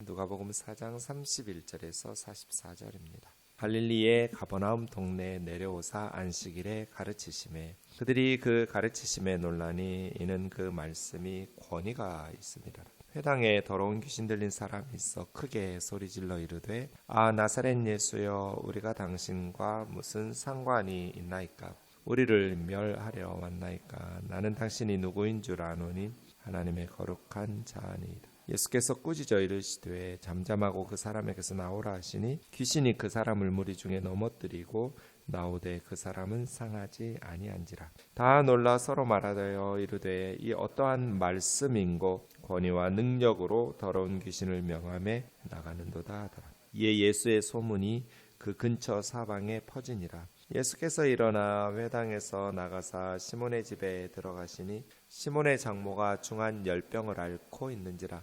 누가복음 4장 31절에서 44절입니다. 갈릴리의 가버나움 동네에 내려오사 안식일에 가르치심에 그들이 그 가르치심에 논란이 이는 그 말씀이 권위가 있습니다. 회당에 더러운 귀신 들린 사람이 있어 크게 소리질러 이르되 아 나사렛 예수여 우리가 당신과 무슨 상관이 있나이까 우리를 멸하려 왔나이까 나는 당신이 누구인 줄 아노니 하나님의 거룩한 자니이다. 예수께서 꾸짖어 이르시되 잠잠하고 그 사람에게서 나오라 하시니 귀신이 그 사람을 무리 중에 넘어뜨리고 나오되 그 사람은 상하지 아니한지라. 다 놀라 서로 말하여 이르되 이 어떠한 말씀인고 권위와 능력으로 더러운 귀신을 명하며 나가는도다 하더라. 이에 예수의 소문이 그 근처 사방에 퍼지니라. 예수께서 일어나 회당에서 나가사 시몬의 집에 들어가시니 시몬의 장모가 중한 열병을 앓고 있는지라.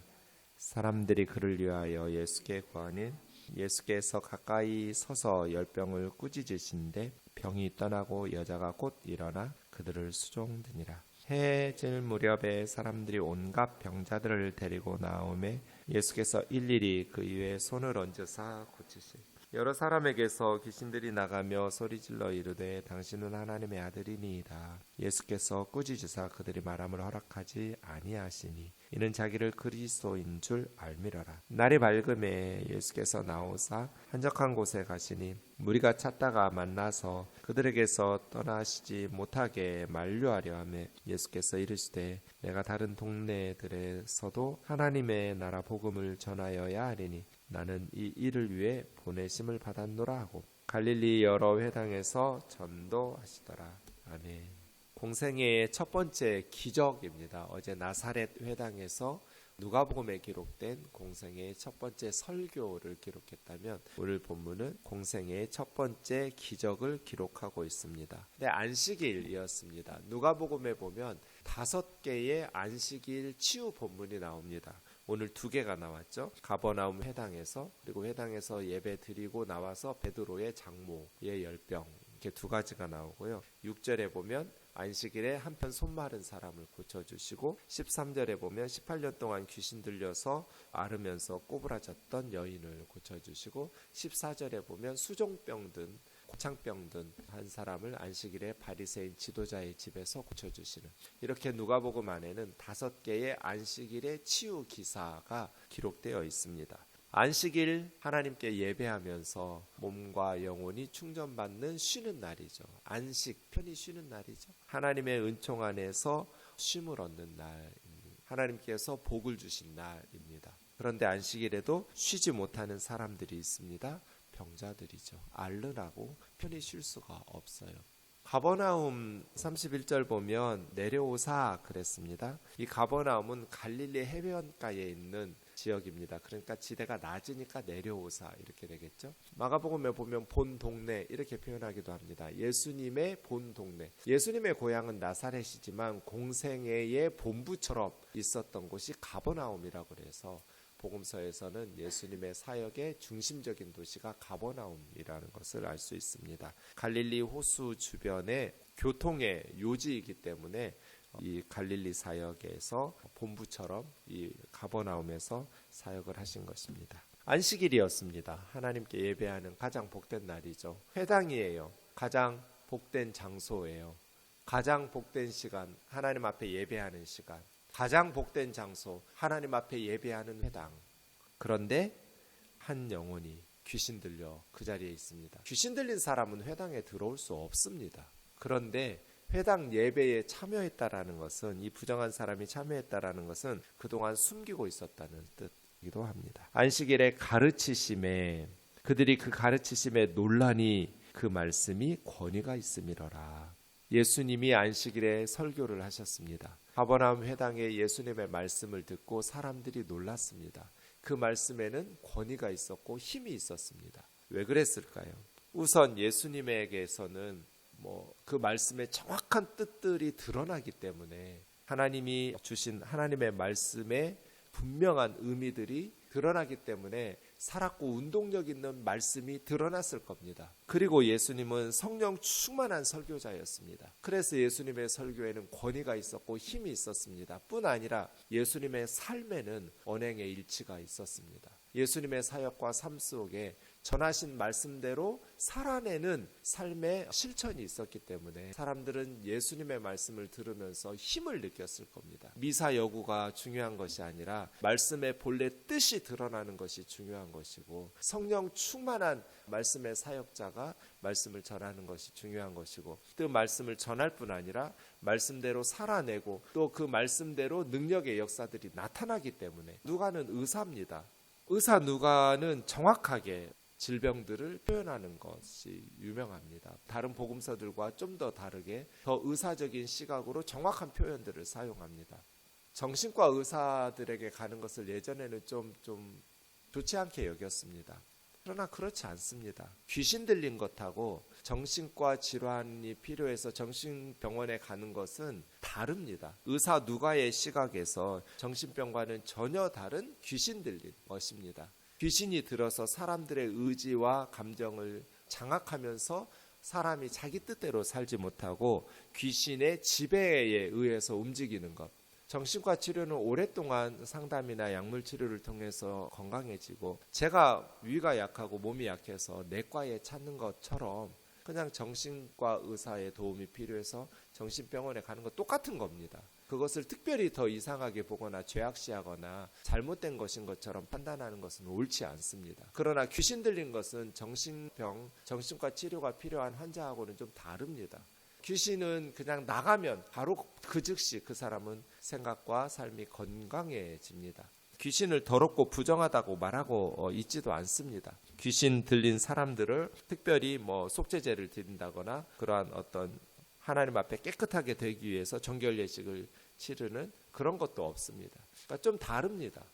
사람들이 그를 위하여 예수께 구하니 예수께서 가까이 서서 열병을 꾸짖으신데 병이 떠나고 여자가 곧 일어나 그들을 수종드니라. 해 질 무렵에 사람들이 온갖 병자들을 데리고 나오매 예수께서 일일이 그 위에 손을 얹으사 고치시니 여러 사람에게서 귀신들이 나가며 소리질러 이르되 당신은 하나님의 아들이니이다. 예수께서 꾸짖으사 그들이 말함을 허락하지 아니하시니 이는 자기를 그리스도인 줄 알미러라. 날이 밝음에 예수께서 나오사 한적한 곳에 가시니 무리가 찾다가 만나서 그들에게서 떠나시지 못하게 만류하려 하며 예수께서 이르시되 내가 다른 동네들에서도 하나님의 나라 복음을 전하여야 하리니 나는 이 일을 위해 보내심을 받았노라 하고 갈릴리 여러 회당에서 전도하시더라. 아멘. 공생애의 첫 번째 기적입니다. 어제 나사렛 회당에서 누가복음에 기록된 공생애의 첫 번째 설교를 기록했다면 오늘 본문은 공생애의 첫 번째 기적을 기록하고 있습니다. 네, 안식일이었습니다. 누가복음에 보면 5개의 안식일 치유 본문이 나옵니다. 오늘 2개가 나왔죠. 가버나움 회당에서 그리고 회당에서 예배 드리고 나와서 베드로의 장모의 열병 이렇게 2가지가 나오고요. 6절에 보면 안식일에 한편 손 마른 사람을 고쳐주시고 13절에 보면 18년 동안 귀신 들려서 앓으면서 꼬부라졌던 여인을 고쳐주시고 14절에 보면 수종병 든 고창병 든 한 사람을 안식일에 바리새인 지도자의 집에서 고쳐주시는 이렇게 누가복음 안에는 5개의 안식일의 치유 기사가 기록되어 있습니다. 안식일 하나님께 예배하면서 몸과 영혼이 충전받는 쉬는 날이죠. 안식, 편히 쉬는 날이죠. 하나님의 은총 안에서 쉼을 얻는 날입니다. 하나님께서 복을 주신 날입니다. 그런데 안식일에도 쉬지 못하는 사람들이 있습니다. 병자들이죠. 앓느라고 편히 쉴 수가 없어요. 가버나움 31절 보면 내려오사 그랬습니다. 이 가버나움은 갈릴리 해변가에 있는 지역입니다. 그러니까 지대가 낮으니까 내려오사 이렇게 되겠죠. 마가복음에 보면 본 동네 이렇게 표현하기도 합니다. 예수님의 본 동네. 예수님의 고향은 나사렛이지만 공생애의 본부처럼 있었던 곳이 가버나움이라고 그래서 복음서에서는 예수님의 사역의 중심적인 도시가 가버나움이라는 것을 알 수 있습니다. 갈릴리 호수 주변에 교통의 요지이기 때문에 이 갈릴리 사역에서 본부처럼 이 가버나움에서 사역을 하신 것입니다. 안식일이었습니다. 하나님께 예배하는 가장 복된 날이죠. 회당이에요. 가장 복된 장소예요. 가장 복된 시간, 하나님 앞에 예배하는 시간. 가장 복된 장소, 하나님 앞에 예배하는 회당. 그런데 한 영혼이 귀신 들려 그 자리에 있습니다. 귀신 들린 사람은 회당에 들어올 수 없습니다. 그런데 회당 예배에 참여했다라는 것은 이 부정한 사람이 참여했다라는 것은 그동안 숨기고 있었다는 뜻이기도 합니다. 안식일에 가르치심에 그들이 그 가르치심에 논란이 그 말씀이 권위가 있음이러라. 예수님이 안식일에 설교를 하셨습니다. 가버나움 회당에 예수님의 말씀을 듣고 사람들이 놀랐습니다. 그 말씀에는 권위가 있었고 힘이 있었습니다. 왜 그랬을까요? 우선 예수님에게서는 그 말씀의 정확한 뜻들이 드러나기 때문에 하나님이 주신 하나님의 말씀의 분명한 의미들이 드러나기 때문에 살았고 운동력 있는 말씀이 드러났을 겁니다. 그리고 예수님은 성령 충만한 설교자였습니다. 그래서 예수님의 설교에는 권위가 있었고 힘이 있었습니다. 뿐 아니라 예수님의 삶에는 언행의 일치가 있었습니다. 예수님의 사역과 삶 속에 전하신 말씀대로 살아내는 삶의 실천이 있었기 때문에 사람들은 예수님의 말씀을 들으면서 힘을 느꼈을 겁니다. 미사 여구가 중요한 것이 아니라 말씀의 본래 뜻이 드러나는 것이 중요한 것이고, 성령 충만한 말씀의 사역자가 말씀을 전하는 것이 중요한 것이고, 또 말씀을 전할 뿐 아니라 말씀대로 살아내고 또 그 말씀대로 능력의 역사들이 나타나기 때문에, 누가는 의사입니다. 의사 누가는 정확하게 질병들을 표현하는 것이 유명합니다. 다른 복음서들과 좀 더 다르게 더 의사적인 시각으로 정확한 표현들을 사용합니다. 정신과 의사들에게 가는 것을 예전에는 좀 좋지 않게 여겼습니다. 그러나 그렇지 않습니다. 귀신 들린 것하고 정신과 질환이 필요해서 정신병원에 가는 것은 다릅니다. 의사 누가의 시각에서 정신병과는 전혀 다른 귀신 들린 것입니다. 귀신이 들어서 사람들의 의지와 감정을 장악하면서 사람이 자기 뜻대로 살지 못하고 귀신의 지배에 의해서 움직이는 것. 정신과 치료는 오랫동안 상담이나 약물 치료를 통해서 건강해지고, 제가 위가 약하고 몸이 약해서 내과에 찾는 것처럼 그냥 정신과 의사의 도움이 필요해서 정신병원에 가는 것 똑같은 겁니다. 그것을 특별히 더 이상하게 보거나 죄악시하거나 잘못된 것인 것처럼 판단하는 것은 옳지 않습니다. 그러나 귀신 들린 것은 정신병, 정신과 치료가 필요한 환자하고는 좀 다릅니다. 귀신은 그냥 나가면 바로 그 즉시 그 사람은 생각과 삶이 건강해집니다. 귀신을 더럽고 부정하다고 말하고 있지도 않습니다. 귀신 들린 사람들을 특별히 속죄제를 드린다거나 그러한 어떤 하나님 앞에 깨끗하게 되기 위해서 정결 예식을 치르는 그런 것도 없습니다. 그러니까 좀 다릅니다.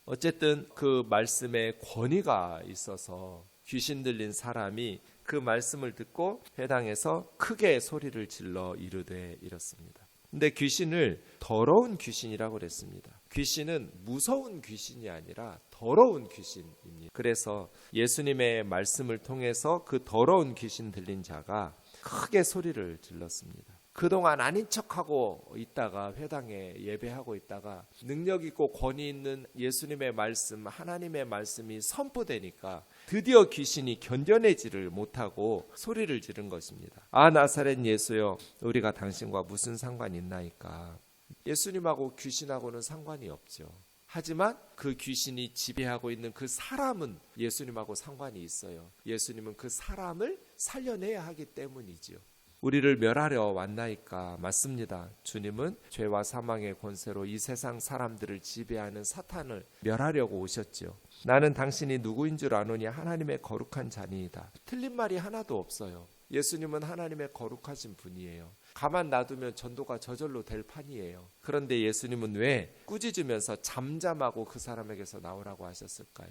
어쨌든 그 말씀에 권위가 있어서 귀신 들린 사람이 그 말씀을 듣고 회당에서 크게 소리를 질러 이르되 이렇습니다. 근데 귀신을 더러운 귀신이라고 그랬습니다. 귀신은 무서운 귀신이 아니라 더러운 귀신입니다. 그래서 예수님의 말씀을 통해서 그 더러운 귀신 들린 자가 크게 소리를 질렀습니다. 그동안 아닌 척하고 있다가 회당에 예배하고 있다가 능력 있고 권위 있는 예수님의 말씀, 하나님의 말씀이 선포되니까 드디어 귀신이 견뎌내지를 못하고 소리를 지른 것입니다. 아, 나사렛 예수여, 우리가 당신과 무슨 상관이 있나이까. 예수님하고 귀신하고는 상관이 없죠. 하지만 그 귀신이 지배하고 있는 그 사람은 예수님하고 상관이 있어요. 예수님은 그 사람을 살려내야 하기 때문이지요. 우리를 멸하려 왔나이까. 맞습니다. 주님은 죄와 사망의 권세로 이 세상 사람들을 지배하는 사탄을 멸하려고 오셨죠. 나는 당신이 누구인 줄 아노니 하나님의 거룩한 자니이다. 틀린 말이 하나도 없어요. 예수님은 하나님의 거룩하신 분이에요. 가만 놔두면 전도가 저절로 될 판이에요. 그런데 예수님은 왜 꾸짖으면서 잠잠하고 그 사람에게서 나오라고 하셨을까요?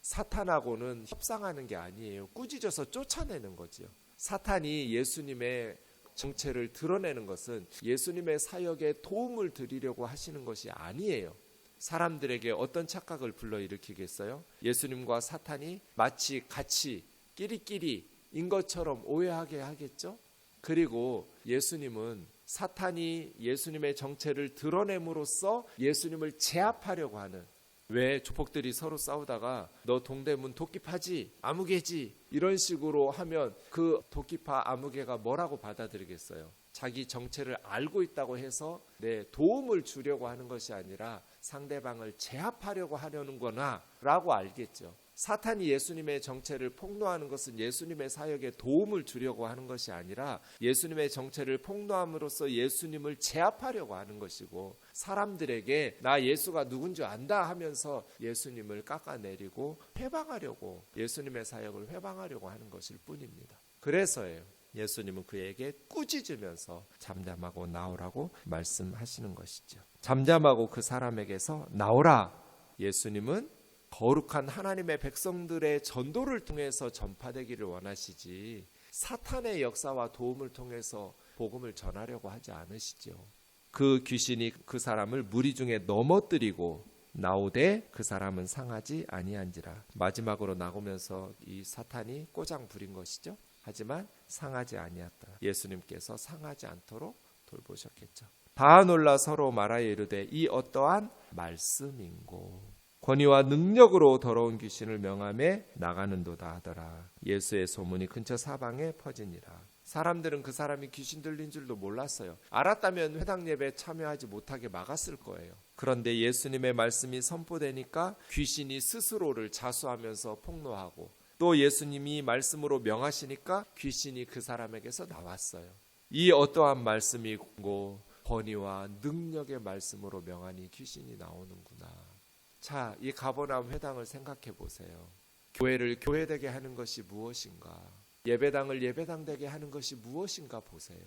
사탄하고는 협상하는 게 아니에요. 꾸짖어서 쫓아내는 거죠. 사탄이 예수님의 정체를 드러내는 것은 예수님의 사역에 도움을 드리려고 하시는 것이 아니에요. 사람들에게 어떤 착각을 불러일으키겠어요? 예수님과 사탄이 마치 같이 끼리끼리인 것처럼 오해하게 하겠죠? 그리고 예수님은 사탄이 예수님의 정체를 드러냄으로써 예수님을 제압하려고 하는, 왜 조폭들이 서로 싸우다가 너 동대문 도끼파지, 아무개지 이런 식으로 하면 그 도끼파 아무개가 뭐라고 받아들이겠어요? 자기 정체를 알고 있다고 해서 내 도움을 주려고 하는 것이 아니라 상대방을 제압하려고 하려는구나 라고 알겠죠. 사탄이 예수님의 정체를 폭로하는 것은 예수님의 사역에 도움을 주려고 하는 것이 아니라 예수님의 정체를 폭로함으로써 예수님을 제압하려고 하는 것이고, 사람들에게 나 예수가 누군지 안다 하면서 예수님을 깎아내리고 회방하려고, 예수님의 사역을 회방하려고 하는 것일 뿐입니다. 그래서예요. 예수님은 그에게 꾸짖으면서 잠잠하고 나오라고 말씀하시는 것이죠. 잠잠하고 그 사람에게서 나오라. 예수님은 거룩한 하나님의 백성들의 전도를 통해서 전파되기를 원하시지 사탄의 역사와 도움을 통해서 복음을 전하려고 하지 않으시죠. 그 귀신이 그 사람을 무리 중에 넘어뜨리고 나오되 그 사람은 상하지 아니한지라. 마지막으로 나오면서 이 사탄이 꼬장 부린 것이죠. 하지만 상하지 아니했다. 예수님께서 상하지 않도록 돌보셨겠죠. 다 놀라 서로 말하여 이르되 이 어떠한 말씀인고. 권위와 능력으로 더러운 귀신을 명함에 나가는도다 하더라. 예수의 소문이 근처 사방에 퍼지니라. 사람들은 그 사람이 귀신 들린 줄도 몰랐어요. 알았다면 회당 예배에 참여하지 못하게 막았을 거예요. 그런데 예수님의 말씀이 선포되니까 귀신이 스스로를 자수하면서 폭로하고, 또 예수님이 말씀으로 명하시니까 귀신이 그 사람에게서 나왔어요. 이 어떠한 말씀이고 권위와 능력의 말씀으로 명하니 귀신이 나오는구나. 자, 이 가버나움 회당을 생각해 보세요. 교회를 교회되게 하는 것이 무엇인가? 예배당을 예배당되게 하는 것이 무엇인가 보세요.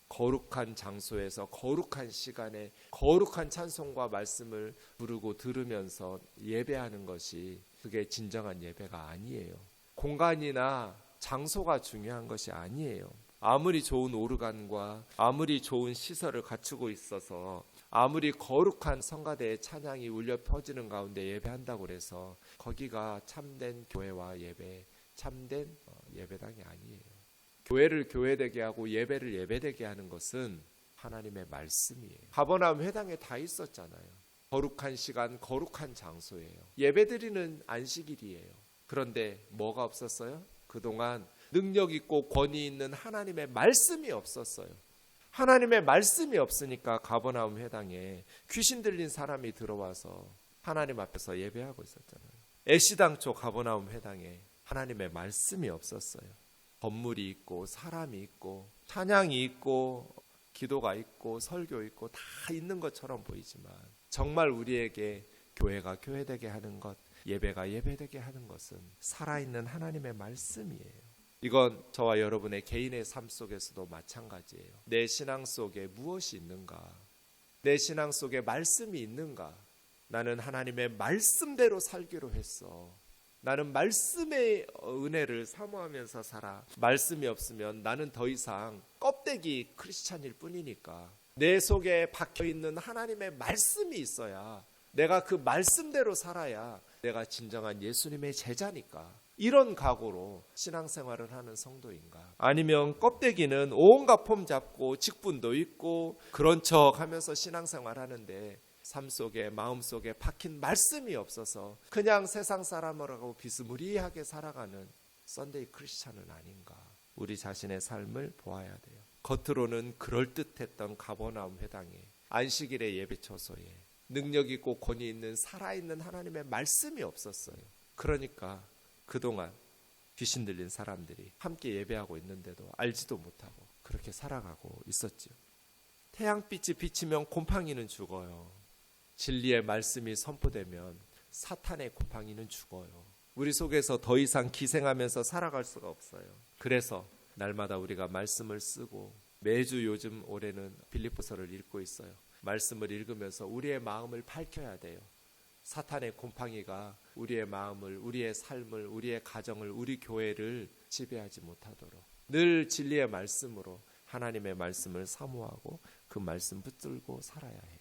거룩한 장소에서 거룩한 시간에 거룩한 찬송과 말씀을 부르고 들으면서 예배하는 것이, 그게 진정한 예배가 아니에요. 공간이나 장소가 중요한 것이 아니에요. 아무리 좋은 오르간과 아무리 좋은 시설을 갖추고 있어서, 아무리 거룩한 성가대의 찬양이 울려 퍼지는 가운데 예배한다고 해서 거기가 참된 교회와 예배, 참된 예배당이 아니에요. 교회를 교회되게 하고 예배를 예배되게 하는 것은 하나님의 말씀이에요. 가버나움 회당에 다 있었잖아요. 거룩한 시간, 거룩한 장소예요. 예배드리는 안식일이에요. 그런데 뭐가 없었어요? 그동안 능력 있고 권위 있는 하나님의 말씀이 없었어요. 하나님의 말씀이 없으니까 가버나움 회당에 귀신 들린 사람이 들어와서 하나님 앞에서 예배하고 있었잖아요. 애시당초 가버나움 회당에 하나님의 말씀이 없었어요. 건물이 있고 사람이 있고 찬양이 있고 기도가 있고 설교 있고 다 있는 것처럼 보이지만, 정말 우리에게 교회가 교회되게 하는 것, 예배가 예배되게 하는 것은 살아있는 하나님의 말씀이에요. 이건 저와 여러분의 개인의 삶 속에서도 마찬가지예요. 내 신앙 속에 무엇이 있는가? 내 신앙 속에 말씀이 있는가? 나는 하나님의 말씀대로 살기로 했어. 나는 말씀의 은혜를 사모하면서 살아. 말씀이 없으면 나는 더 이상 껍데기 크리스찬일 뿐이니까, 내 속에 박혀있는 하나님의 말씀이 있어야, 내가 그 말씀대로 살아야 내가 진정한 예수님의 제자니까, 이런 각오로 신앙생활을 하는 성도인가? 아니면 껍데기는 온갖 폼 잡고 직분도 있고 그런 척 하면서 신앙생활 하는데 삶 속에, 마음 속에 박힌 말씀이 없어서 그냥 세상 사람하고 비스무리하게 살아가는 썬데이 크리스찬은 아닌가? 우리 자신의 삶을 보아야 돼요. 겉으로는 그럴듯했던 가버나움 회당에, 안식일의 예배처소에 능력 있고 권위 있는 살아있는 하나님의 말씀이 없었어요. 그러니까 그동안 귀신 들린 사람들이 함께 예배하고 있는데도 알지도 못하고 그렇게 살아가고 있었죠. 태양빛이 비치면 곰팡이는 죽어요. 진리의 말씀이 선포되면 사탄의 곰팡이는 죽어요. 우리 속에서 더 이상 기생하면서 살아갈 수가 없어요. 그래서 날마다 우리가 말씀을 쓰고, 매주 요즘 올해는 빌립보서를 읽고 있어요. 말씀을 읽으면서 우리의 마음을 밝혀야 돼요. 사탄의 곰팡이가 우리의 마음을, 우리의 삶을, 우리의 가정을, 우리 교회를 지배하지 못하도록 늘 진리의 말씀으로 하나님의 말씀을 사모하고 그 말씀 붙들고 살아야 해요.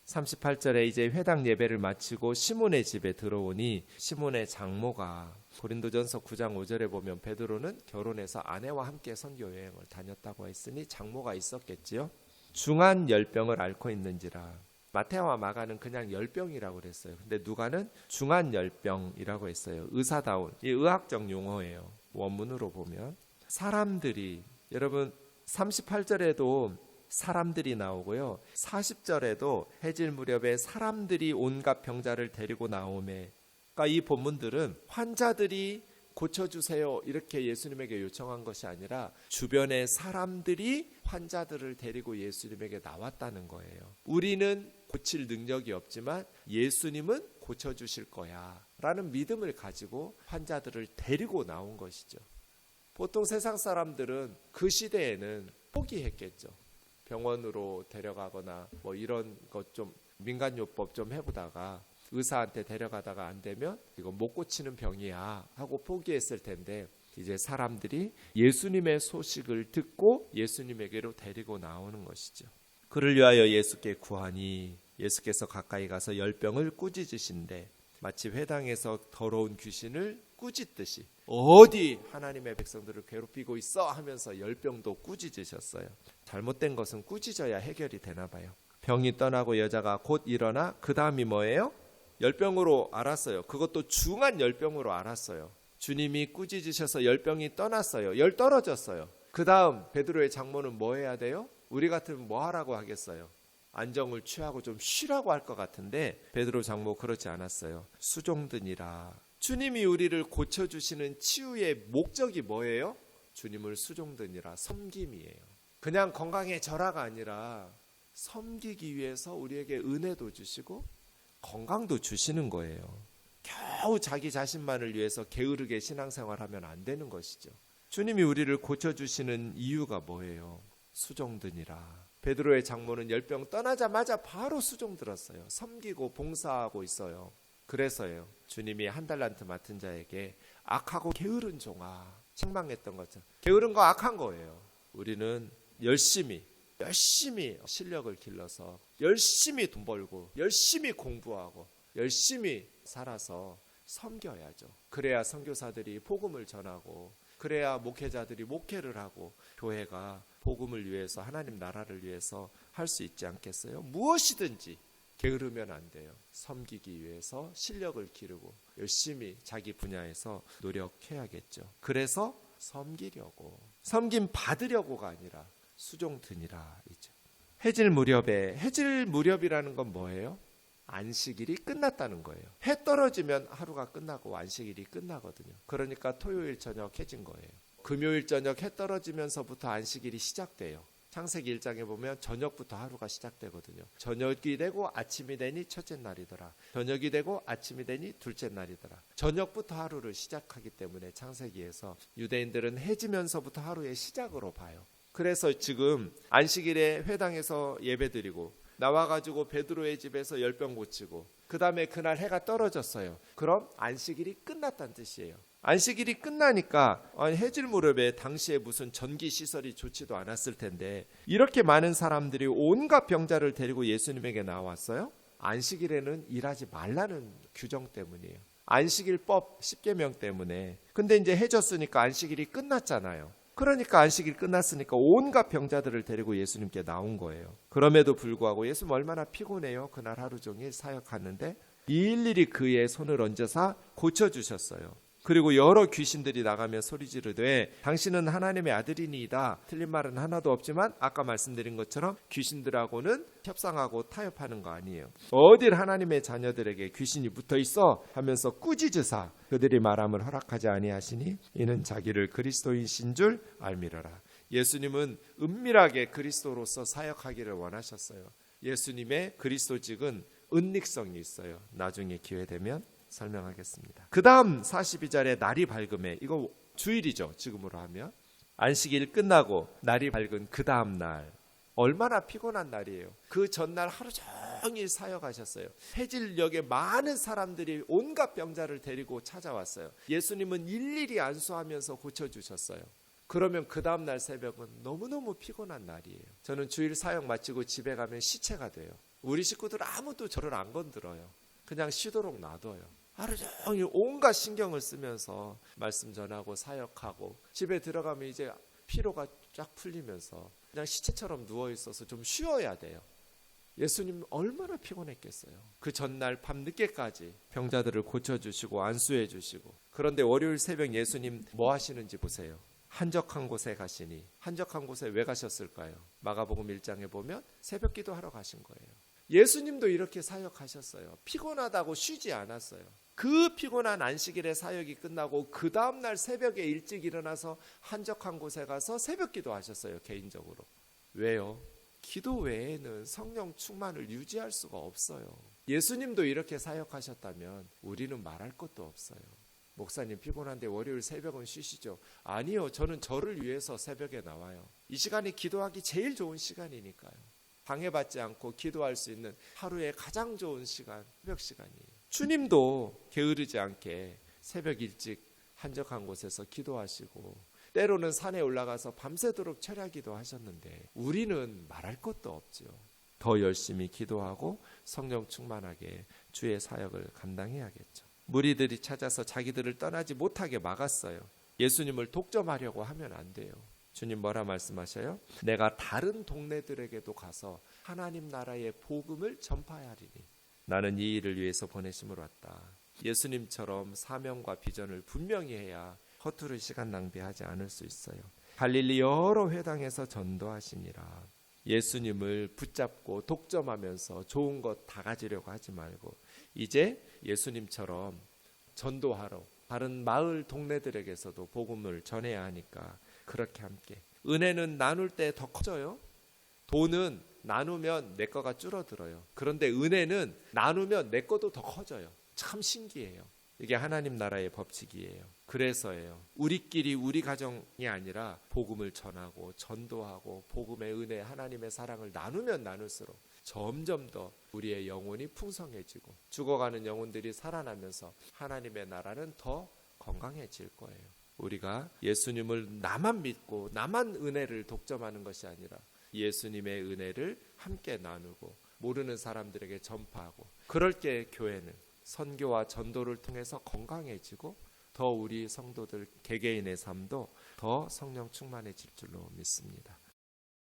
38절에 이제 회당 예배를 마치고 시몬의 집에 들어오니, 시몬의 장모가, 고린도전서 9장 5절에 보면 베드로는 결혼해서 아내와 함께 선교 여행을 다녔다고 했으니 장모가 있었겠지요. 중한 열병을 앓고 있는지라. 마태와 마가는 그냥 열병이라고 그랬어요. 근데 누가는 중한 열병이라고 했어요. 의사다운, 이 의학적 용어예요. 원문으로 보면 사람들이, 여러분 38절에도 사람들이 나오고요, 40절에도 해질 무렵에 사람들이 온갖 병자를 데리고 나오매, 그러니까 이 본문들은 환자들이 고쳐주세요 이렇게 예수님에게 요청한 것이 아니라 주변의 사람들이 환자들을 데리고 예수님에게 나왔다는 거예요. 우리는 고칠 능력이 없지만 예수님은 고쳐주실 거야 라는 믿음을 가지고 환자들을 데리고 나온 것이죠. 보통 세상 사람들은 그 시대에는 포기했겠죠. 병원으로 데려가거나 뭐 이런 것 좀 민간요법 좀 해보다가 의사한테 데려가다가 안 되면 이거 못 고치는 병이야 하고 포기했을 텐데, 이제 사람들이 예수님의 소식을 듣고 예수님에게로 데리고 나오는 것이죠. 그를 위하여 예수께 구하니 예수께서 가까이 가서 열병을 꾸짖으신데, 마치 회당에서 더러운 귀신을 꾸짖듯이 어디 하나님의 백성들을 괴롭히고 있어 하면서 열병도 꾸짖으셨어요. 잘못된 것은 꾸짖어야 해결이 되나 봐요. 병이 떠나고 여자가 곧 일어나, 그 다음이 뭐예요? 열병으로 알았어요. 그것도 중한 열병으로 알았어요. 주님이 꾸짖으셔서 열병이 떠났어요. 열 떨어졌어요. 그 다음 베드로의 장모는 뭐 해야 돼요? 우리 같으면 뭐 하라고 하겠어요? 안정을 취하고 좀 쉬라고 할 것 같은데 베드로 장모 그렇지 않았어요. 수종드니라. 주님이 우리를 고쳐주시는 치유의 목적이 뭐예요? 주님을 수종드니라, 섬김이에요. 그냥 건강해져라가 아니라 섬기기 위해서 우리에게 은혜도 주시고 건강도 주시는 거예요. 겨우 자기 자신만을 위해서 게으르게 신앙생활하면 안 되는 것이죠. 주님이 우리를 고쳐주시는 이유가 뭐예요? 수종드니라. 베드로의 장모는 열병 떠나자마자 바로 수종들었어요. 섬기고 봉사하고 있어요. 그래서요, 주님이 한 달란트 맡은 자에게 악하고 게으른 종아, 책망했던 것처럼 게으른 거 악한 거예요. 우리는 열심히 실력을 길러서 열심히 돈 벌고 열심히 공부하고 열심히 살아서 섬겨야죠. 그래야 선교사들이 복음을 전하고 그래야 목회자들이 목회를 하고 교회가 복음을 위해서 하나님 나라를 위해서 할 수 있지 않겠어요? 무엇이든지 게으르면 안 돼요. 섬기기 위해서 실력을 기르고 열심히 자기 분야에서 노력해야겠죠. 그래서 섬기려고, 섬김 받으려고가 아니라 수종드니라 이죠. 해질 무렵이라는 건 뭐예요? 안식일이 끝났다는 거예요. 해 떨어지면 하루가 끝나고 안식일이 끝나거든요. 그러니까 토요일 저녁 해진 거예요. 금요일 저녁 해 떨어지면서부터 안식일이 시작돼요. 창세기 1장에 보면 저녁부터 하루가 시작되거든요. 저녁이 되고 아침이 되니 첫째 날이더라. 저녁이 되고 아침이 되니 둘째 날이더라. 저녁부터 하루를 시작하기 때문에 창세기에서 유대인들은 해지면서부터 하루의 시작으로 봐요. 그래서 지금 안식일에 회당에서 예배드리고 나와가지고 베드로의 집에서 열병 고치고 그 다음에 그날 해가 떨어졌어요. 그럼 안식일이 끝났다는 뜻이에요. 안식일이 끝나니까 해질 무렵에 당시에 무슨 전기시설이 좋지도 않았을 텐데 이렇게 많은 사람들이 온갖 병자를 데리고 예수님에게 나왔어요. 안식일에는 일하지 말라는 규정 때문이에요. 안식일법 10계명 때문에. 근데 이제 해졌으니까 안식일이 끝났잖아요. 그러니까 안식일 끝났으니까 온갖 병자들을 데리고 예수님께 나온 거예요. 그럼에도 불구하고 예수님 얼마나 피곤해요. 그날 하루 종일 사역하는데 일일이 그의 손을 얹어서 고쳐주셨어요. 그리고 여러 귀신들이 나가며 소리 지르되 당신은 하나님의 아들이니이다. 틀린 말은 하나도 없지만 아까 말씀드린 것처럼 귀신들하고는 협상하고 타협하는 거 아니에요. 어딜 하나님의 자녀들에게 귀신이 붙어 있어 하면서 꾸짖으사 그들이 말함을 허락하지 아니하시니 이는 자기를 그리스도이신 줄 알미러라. 예수님은 은밀하게 그리스도로서 사역하기를 원하셨어요. 예수님의 그리스도직은 은닉성이 있어요. 나중에 기회 되면 설명하겠습니다. 그 다음 42절에 날이 밝음에, 이거 주일이죠. 지금으로 하면 안식일 끝나고 날이 밝은 그 다음 날, 얼마나 피곤한 날이에요. 그 전날 하루 종일 사역하셨어요. 해질녘에 많은 사람들이 온갖 병자를 데리고 찾아왔어요. 예수님은 일일이 안수하면서 고쳐주셨어요. 그러면 그 다음 날 새벽은 너무너무 피곤한 날이에요. 저는 주일 사역 마치고 집에 가면 시체가 돼요. 우리 식구들 아무도 저를 안 건드려요. 그냥 쉬도록 놔둬요. 하루 종일 온갖 신경을 쓰면서 말씀 전하고 사역하고 집에 들어가면 이제 피로가 쫙 풀리면서 그냥 시체처럼 누워있어서 좀 쉬어야 돼요. 예수님 얼마나 피곤했겠어요. 그 전날 밤늦게까지 병자들을 고쳐주시고 안수해 주시고. 그런데 월요일 새벽 예수님 뭐 하시는지 보세요. 한적한 곳에 가시니, 한적한 곳에 왜 가셨을까요? 마가복음 1장에 보면 새벽 기도하러 가신 거예요. 예수님도 이렇게 사역하셨어요. 피곤하다고 쉬지 않았어요. 그 피곤한 안식일의 사역이 끝나고 그 다음날 새벽에 일찍 일어나서 한적한 곳에 가서 새벽 기도하셨어요. 개인적으로. 왜요? 기도 외에는 성령 충만을 유지할 수가 없어요. 예수님도 이렇게 사역하셨다면 우리는 말할 것도 없어요. 목사님 피곤한데 월요일 새벽은 쉬시죠? 아니요. 저는 저를 위해서 새벽에 나와요. 이 시간이 기도하기 제일 좋은 시간이니까요. 방해받지 않고 기도할 수 있는 하루의 가장 좋은 시간, 새벽 시간이에요. 주님도 게으르지 않게 새벽 일찍 한적한 곳에서 기도하시고 때로는 산에 올라가서 밤새도록 철야기도 하셨는데 우리는 말할 것도 없죠. 더 열심히 기도하고 성령 충만하게 주의 사역을 감당해야겠죠. 무리들이 찾아서 자기들을 떠나지 못하게 막았어요. 예수님을 독점하려고 하면 안 돼요. 주님 뭐라 말씀하셔요? 내가 다른 동네들에게도 가서 하나님 나라의 복음을 전파하리니. 나는 이 일을 위해서 보내심으로 왔다. 예수님처럼 사명과 비전을 분명히 해야 허투루 시간 낭비하지 않을 수 있어요. 갈릴리 여러 회당에서 전도하시니라. 예수님을 붙잡고 독점하면서 좋은 것 다 가지려고 하지 말고 이제 예수님처럼 전도하러 다른 마을 동네들에게서도 복음을 전해야 하니까 그렇게 함께. 은혜는 나눌 때 더 커져요. 돈은 나누면 내 거가 줄어들어요. 그런데 은혜는 나누면 내 것도 더 커져요. 참 신기해요. 이게 하나님 나라의 법칙이에요. 그래서예요. 우리끼리 우리 가정이 아니라 복음을 전하고 전도하고 복음의 은혜, 하나님의 사랑을 나누면 나눌수록 점점 더 우리의 영혼이 풍성해지고 죽어가는 영혼들이 살아나면서 하나님의 나라는 더 건강해질 거예요. 우리가 예수님을 나만 믿고 나만 은혜를 독점하는 것이 아니라 예수님의 은혜를 함께 나누고 모르는 사람들에게 전파하고 그럴 때 교회는 선교와 전도를 통해서 건강해지고 더 우리 성도들 개개인의 삶도 더 성령 충만해질 줄로 믿습니다.